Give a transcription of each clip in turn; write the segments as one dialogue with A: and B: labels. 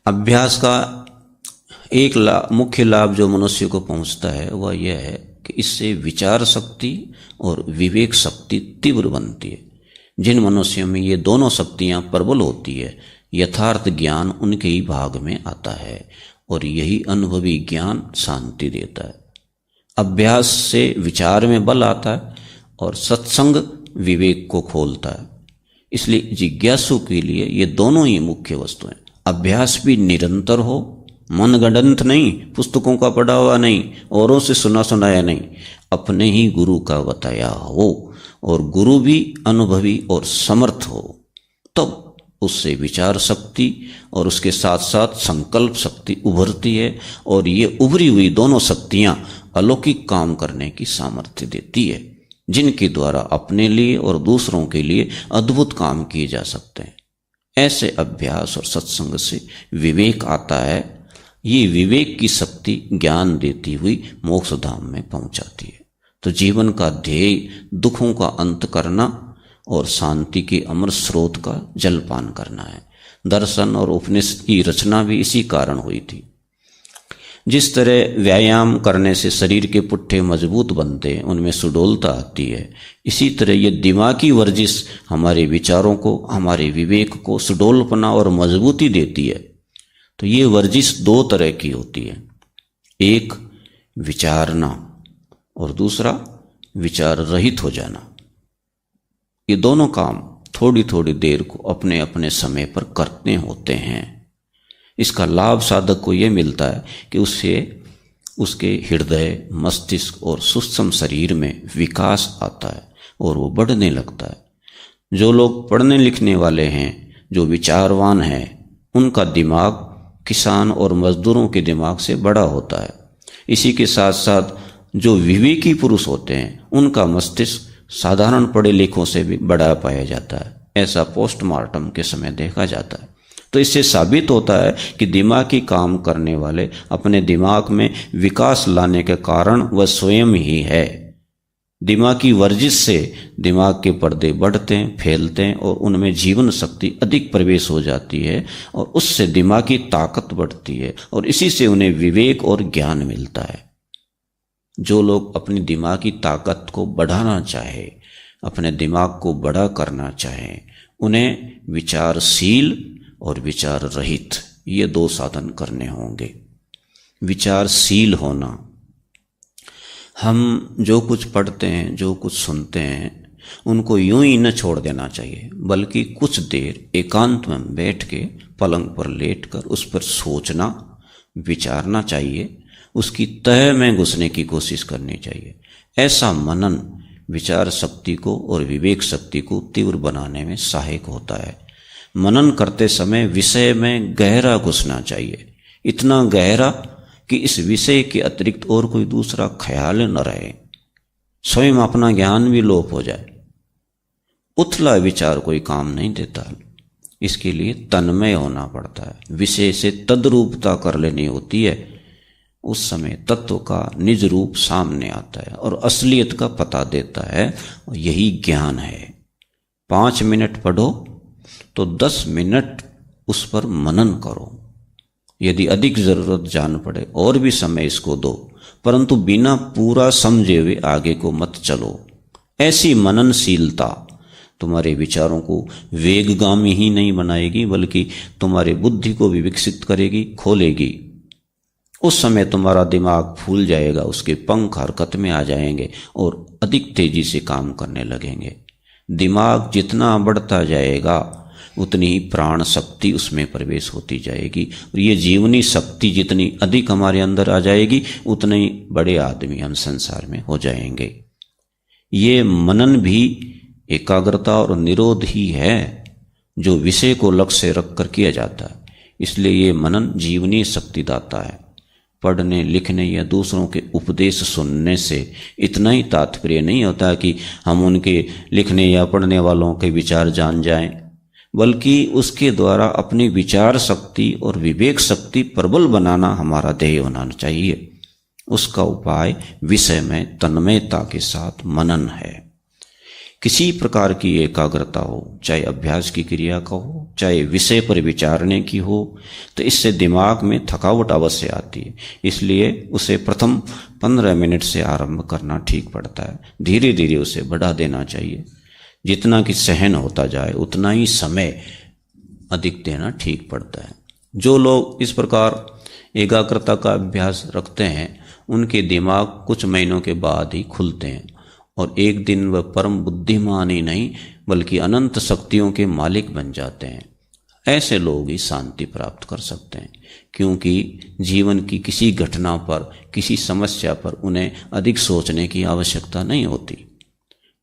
A: अभ्यास का एक मुख्य लाभ जो मनुष्य को पहुंचता है वह यह है कि इससे विचार शक्ति और विवेक शक्ति तीव्र बनती है। जिन मनुष्यों में ये दोनों शक्तियां प्रबल होती है, यथार्थ ज्ञान उनके ही भाग में आता है और यही अनुभवी ज्ञान शांति देता है। अभ्यास से विचार में बल आता है और सत्संग विवेक को खोलता है। इसलिए जिज्ञासु के लिए ये दोनों ही मुख्य वस्तु हैं। अभ्यास भी निरंतर हो, मनगढ़ंत नहीं, पुस्तकों का पढ़ा हुआ नहीं, औरों से सुना सुनाया नहीं, अपने ही गुरु का बताया हो और गुरु भी अनुभवी और समर्थ हो, तब उससे विचार शक्ति और उसके साथ साथ संकल्प शक्ति उभरती है और ये उभरी हुई दोनों शक्तियां अलौकिक काम करने की सामर्थ्य देती है, जिनके द्वारा अपने लिए और दूसरों के लिए अद्भुत काम किए जा सकते हैं। ऐसे अभ्यास और सत्संग से विवेक आता है। ये विवेक की शक्ति ज्ञान देती हुई मोक्ष धाम में पहुंचाती है। तो जीवन का ध्येय दुखों का अंत करना और शांति के अमर स्रोत का जलपान करना है। दर्शन और उपनिषद की रचना भी इसी कारण हुई थी। जिस तरह व्यायाम करने से शरीर के पुट्ठे मजबूत बनते हैं, उनमें सुडौलता आती है, इसी तरह ये दिमागी वर्जिश हमारे विचारों को, हमारे विवेक को सुडौलपना और मजबूती देती है। तो ये वर्जिश दो तरह की होती है, एक विचारना और दूसरा विचार रहित हो जाना। ये दोनों काम थोड़ी थोड़ी देर को अपने अपने समय पर करते होते हैं। इसका लाभ साधक को ये मिलता है कि उससे उसके हृदय, मस्तिष्क और सूक्ष्म शरीर में विकास आता है और वो बढ़ने लगता है। जो लोग पढ़ने लिखने वाले हैं, जो विचारवान हैं, उनका दिमाग किसान और मजदूरों के दिमाग से बड़ा होता है। इसी के साथ साथ जो विवेकी पुरुष होते हैं, उनका मस्तिष्क साधारण पढ़े लिखों से भी बड़ा पाया जाता है। ऐसा पोस्टमार्टम के समय देखा जाता है। तो इससे साबित होता है कि दिमागी काम करने वाले अपने दिमाग में विकास लाने के कारण वह स्वयं ही है। दिमागी वर्जिश से दिमाग के पर्दे बढ़ते हैं, फैलते हैं और उनमें जीवन शक्ति अधिक प्रवेश हो जाती है और उससे दिमागी ताकत बढ़ती है और इसी से उन्हें विवेक और ज्ञान मिलता है। जो लोग अपनी दिमागी ताकत को बढ़ाना चाहे, अपने दिमाग को बड़ा करना चाहें, उन्हें विचारशील और विचार रहित ये दो साधन करने होंगे। विचारशील होना, हम जो कुछ पढ़ते हैं, जो कुछ सुनते हैं, उनको यूं ही न छोड़ देना चाहिए, बल्कि कुछ देर एकांत में बैठ के पलंग पर लेटकर उस पर सोचना, विचारना चाहिए, उसकी तह में घुसने की कोशिश करनी चाहिए। ऐसा मनन विचार शक्ति को और विवेक शक्ति को तीव्र बनाने में सहायक होता है। मनन करते समय विषय में गहरा घुसना चाहिए, इतना गहरा कि इस विषय के अतिरिक्त और कोई दूसरा ख्याल न रहे, स्वयं अपना ज्ञान भी लोप हो जाए। उथला विचार कोई काम नहीं देता। इसके लिए तन्मय होना पड़ता है, विषय से तद्रूपता कर लेनी होती है। उस समय तत्व का निज रूप सामने आता है और असलियत का पता देता है, और यही ज्ञान है। 5 मिनट पढ़ो तो 10 मिनट उस पर मनन करो। यदि अधिक जरूरत जान पड़े और भी समय इसको दो, परंतु बिना पूरा समझे हुए आगे को मत चलो। ऐसी मननशीलता तुम्हारे विचारों को वेगगामी ही नहीं बनाएगी, बल्कि तुम्हारे बुद्धि को भी विकसित करेगी, खोलेगी। उस समय तुम्हारा दिमाग फूल जाएगा, उसके पंख हरकत में आ जाएंगे और अधिक तेजी से काम करने लगेंगे। दिमाग जितना बढ़ता जाएगा उतनी ही प्राण शक्ति उसमें प्रवेश होती जाएगी और ये जीवनी शक्ति जितनी अधिक हमारे अंदर आ जाएगी, उतने ही बड़े आदमी हम संसार में हो जाएंगे। ये मनन भी एकाग्रता और निरोध ही है जो विषय को लक्ष्य रखकर किया जाता है। इसलिए ये मनन जीवनी शक्ति दाता है। पढ़ने लिखने या दूसरों के उपदेश सुनने से इतना ही तात्पर्य नहीं होता कि हम उनके लिखने या पढ़ने वालों के विचार जान जाएं, बल्कि उसके द्वारा अपनी विचार शक्ति और विवेक शक्ति प्रबल बनाना हमारा ध्येय होना चाहिए। उसका उपाय विषय में तन्मयता के साथ मनन है। किसी प्रकार की एकाग्रता हो, चाहे अभ्यास की क्रिया का हो, चाहे विषय पर विचारने की हो, तो इससे दिमाग में थकावट अवश्य आती है। इसलिए उसे प्रथम 15 मिनट से आरंभ करना ठीक पड़ता है। धीरे धीरे उसे बढ़ा देना चाहिए। जितना कि सहन होता जाए उतना ही समय अधिक देना ठीक पड़ता है। जो लोग इस प्रकार एकाग्रता का अभ्यास रखते हैं उनके दिमाग कुछ महीनों के बाद ही खुलते हैं और एक दिन वह परम बुद्धिमान ही नहीं बल्कि अनंत शक्तियों के मालिक बन जाते हैं। ऐसे लोग ही शांति प्राप्त कर सकते हैं, क्योंकि जीवन की किसी घटना पर, किसी समस्या पर उन्हें अधिक सोचने की आवश्यकता नहीं होती।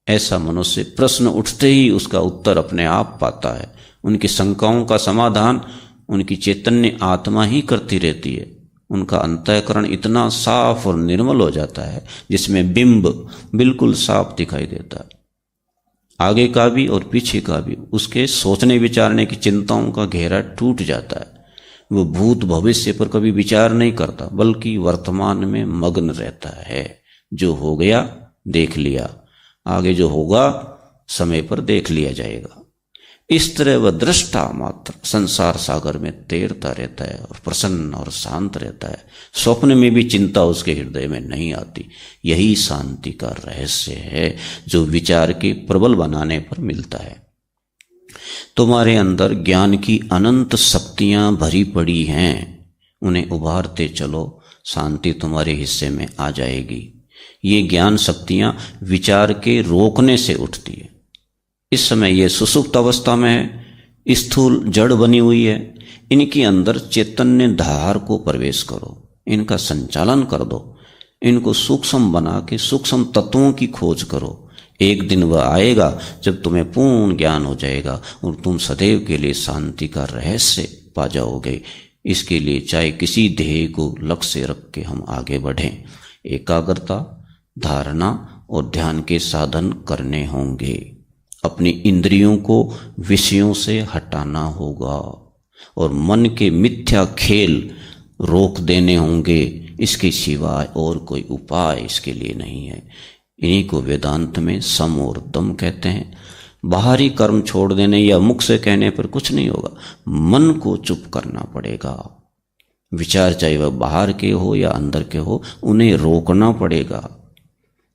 A: ऐसा मनुष्य प्रश्न उठते ही उसका उत्तर अपने आप पाता है। उनकी शंकाओं का समाधान उनकी चैतन्य आत्मा ही करती रहती है। उनका अंतःकरण इतना साफ और निर्मल हो जाता है जिसमें बिंब बिल्कुल साफ दिखाई देता है। आगे का भी और पीछे का भी। उसके सोचने विचारने की चिंताओं का घेरा टूट जाता है। वो भूत भविष्य पर कभी विचार नहीं करता बल्कि वर्तमान में मग्न रहता है। जो हो गया देख लिया, आगे जो होगा समय पर देख लिया जाएगा। इस तरह वह दृष्टा मात्र संसार सागर में तैरता रहता है और प्रसन्न और शांत रहता है। स्वप्न में भी चिंता उसके हृदय में नहीं आती। यही शांति का रहस्य है जो विचार के प्रबल बनाने पर मिलता है। तुम्हारे अंदर ज्ञान की अनंत शक्तियां भरी पड़ी हैं, उन्हें उभारते चलो, शांति तुम्हारे हिस्से में आ जाएगी। ये ज्ञान शक्तियां विचार के रोकने से उठती है। इस समय ये सुसुप्त अवस्था में है, स्थूल जड़ बनी हुई है। इनके अंदर चैतन्य धार को प्रवेश करो, इनका संचालन कर दो, इनको सूक्ष्म बना के सूक्ष्म तत्वों की खोज करो। एक दिन वह आएगा जब तुम्हें पूर्ण ज्ञान हो जाएगा और तुम सदैव के लिए शांति का रहस्य पा जाओगे। इसके लिए चाहे किसी ध्येय को लक्ष्य रख के हम आगे बढ़ें। एकाग्रता, धारणा और ध्यान के साधन करने होंगे। अपनी इंद्रियों को विषयों से हटाना होगा और मन के मिथ्या खेल रोक देने होंगे। इसके सिवाय और कोई उपाय इसके लिए नहीं है। इन्हीं को वेदांत में सम और दम कहते हैं। बाहरी कर्म छोड़ देने या मुख से कहने पर कुछ नहीं होगा। मन को चुप करना पड़ेगा। विचार चाहे वह बाहर के हो या अंदर के हो, उन्हें रोकना पड़ेगा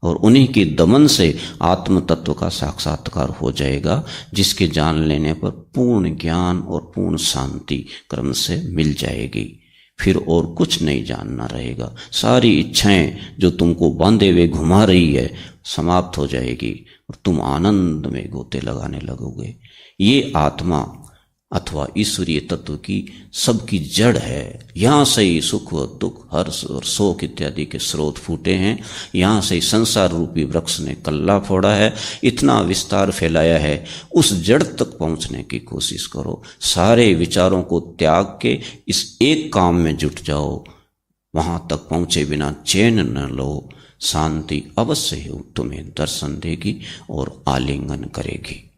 A: और उन्हीं के दमन से आत्म तत्व का साक्षात्कार हो जाएगा, जिसके जान लेने पर पूर्ण ज्ञान और पूर्ण शांति क्रम से मिल जाएगी। फिर और कुछ नहीं जानना रहेगा। सारी इच्छाएं जो तुमको बांधे हुए घुमा रही है समाप्त हो जाएगी और तुम आनंद में गोते लगाने लगोगे। ये आत्मा अथवा ईश्वरीय तत्व की सबकी जड़ है। यहाँ से ही सुख व दुख, हर्ष और शोक इत्यादि के स्रोत फूटे हैं। यहाँ से ही संसार रूपी वृक्ष ने कल्ला फोड़ा है, इतना विस्तार फैलाया है। उस जड़ तक पहुँचने की कोशिश करो। सारे विचारों को त्याग के इस एक काम में जुट जाओ। वहाँ तक पहुँचे बिना चैन न लो। शांति अवश्य ही तुम्हें दर्शन देगी और आलिंगन करेगी।